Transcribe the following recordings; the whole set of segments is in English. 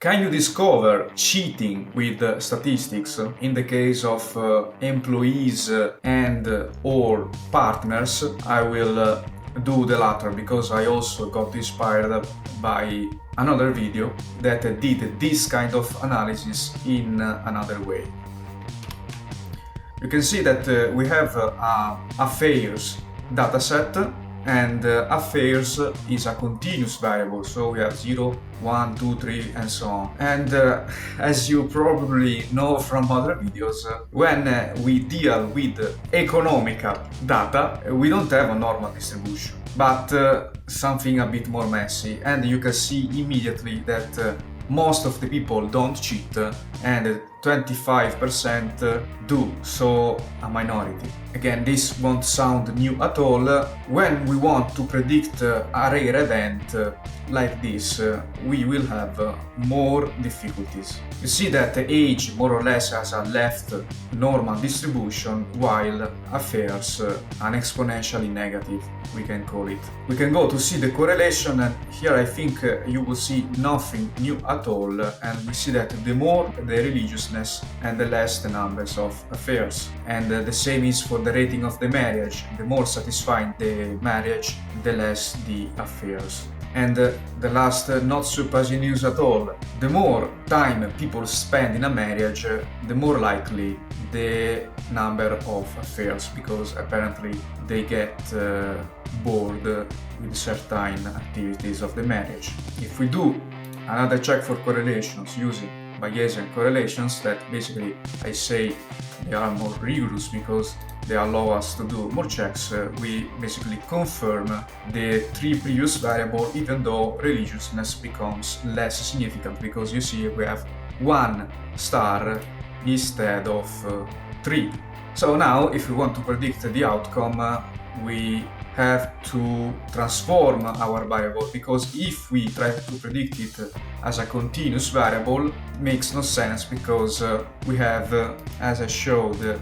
Can you discover cheating with statistics in the case of employees and or partners? I will do the latter because I also got inspired by another video that did this kind of analysis in another way. You can see that we have affairs dataset, and affairs is a continuous variable, so we have 0, 1, 2, 3 and so on. And as you probably know from other videos, when we deal with economical data, we don't have a normal distribution, but something a bit more messy, and you can see immediately that most of the people don't cheat and 25% do, so a minority. Again, this won't sound new at all. When we want to predict a rare event like this, we will have more difficulties. You see that age more or less has a left normal distribution, while affairs an exponentially negative, we can call it. We can go to see the correlation, and here I think you will see nothing new at all, and we see that the more the religiousness and the less the numbers of affairs. And the same is for the rating of the marriage. The more satisfying the marriage, the less the affairs. And the last not surprising news at all, the more time people spend in a marriage, the more likely the number of affairs, because apparently they get bored with certain activities of the marriage. If we do another check for correlations using Bayesian correlations, that basically I say they are more rigorous because they allow us to do more checks, we basically confirm the three previous variables, even though religiousness becomes less significant, because you see we have 1 star instead of 3. So now if we want to predict the outcome, we have to transform our variable, because if we try to predict it as a continuous variable, it makes no sense, because we have, as I showed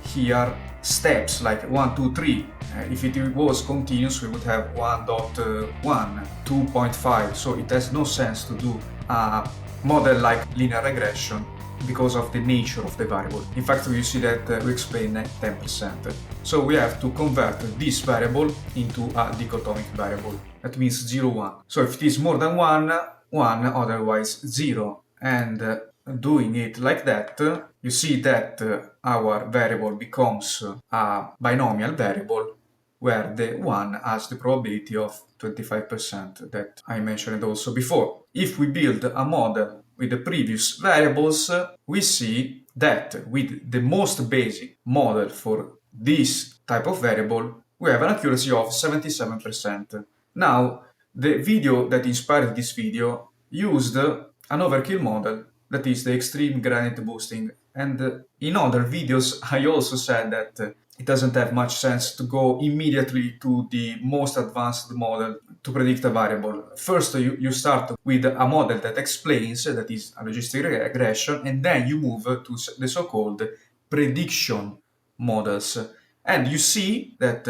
here, steps like 1, 2, 3. If it was continuous, we would have 1.1, 2.5, so it has no sense to do a model like linear regression because of the nature of the variable. In fact, you see that we explain 10%. So we have to convert this variable into a dichotomic variable. That means 0, 1. So if it is more than 1, 1, otherwise 0. And doing it like that, you see that our variable becomes a binomial variable where the 1 has the probability of 25% that I mentioned also before. If we build a model with the previous variables, we see that with the most basic model for this type of variable, we have an accuracy of 77%. Now, the video that inspired this video used an overkill model, that is the extreme gradient boosting. And in other videos, I also said that it doesn't have much sense to go immediately to the most advanced model to predict a variable. First, you start with a model that explains, that is a logistic regression, and then you move to the so-called prediction models. And you see that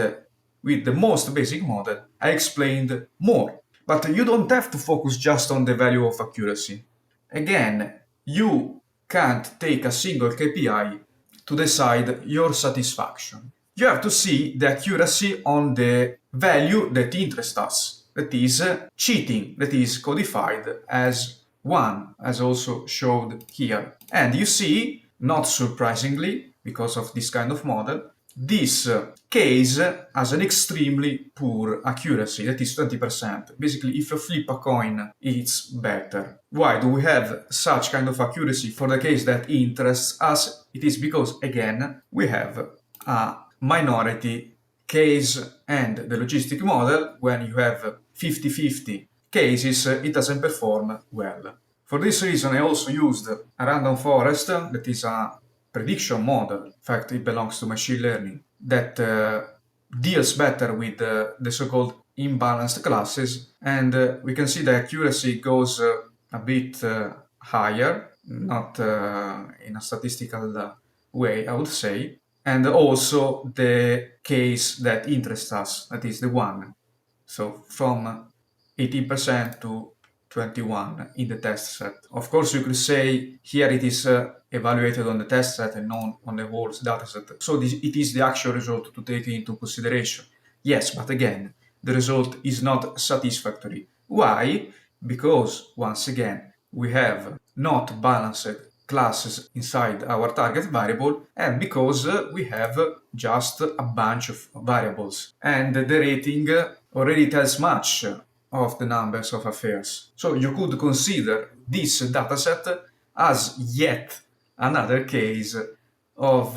with the most basic model, I explained more. But you don't have to focus just on the value of accuracy. Again, you can't take a single KPI to decide your satisfaction. You have to see the accuracy on the value that interests us, that is cheating, that is codified as 1, as also showed here. And you see, not surprisingly, because of this kind of model, this case has an extremely poor accuracy, that is 20%. Basically, if you flip a coin, it's better. Why do we have such kind of accuracy for the case that interests us? It is because, again, we have a minority case, and the logistic model, when you have 50-50 cases, it doesn't perform well. For this reason, I also used a random forest, that is a prediction model. In fact, it belongs to machine learning, that deals better with the so-called imbalanced classes, and we can see the accuracy goes a bit higher, not in a statistical way, I would say, and also the case that interests us, that is the 1. So from 18% to 21 in the test set. Of course, you could say here it is evaluated on the test set and not on the whole data set. So it is the actual result to take into consideration. Yes, but again, the result is not satisfactory. Why? Because, once again, we have not balanced classes inside our target variable, and because we have just a bunch of variables. And the rating already tells much of the numbers of affairs. So you could consider this dataset as yet another case of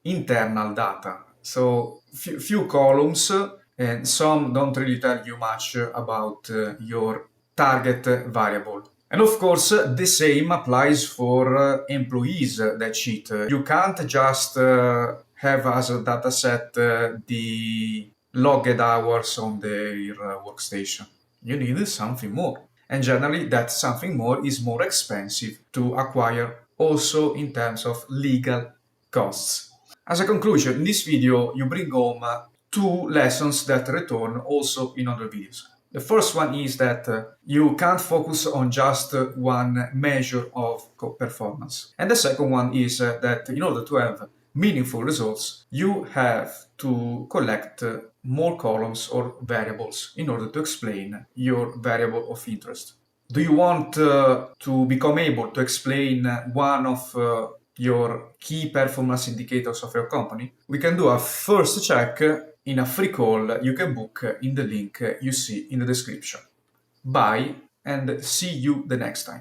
internal data. So few columns, and some don't really tell you much about your target variable. And of course, the same applies for employees that cheat. You can't just have as a dataset the logged hours on their workstation. You need something more. And generally, that something more is more expensive to acquire, also in terms of legal costs. As a conclusion, in this video, you bring home two lessons that return also in other videos. The first one is that you can't focus on just one measure of performance. And the second one is that in order to have meaningful results, you have to collect more columns or variables in order to explain your variable of interest. Do you want to become able to explain one of your key performance indicators of your company? We can do a first check in a free call you can book in the link you see in the description. Bye, and see you the next time.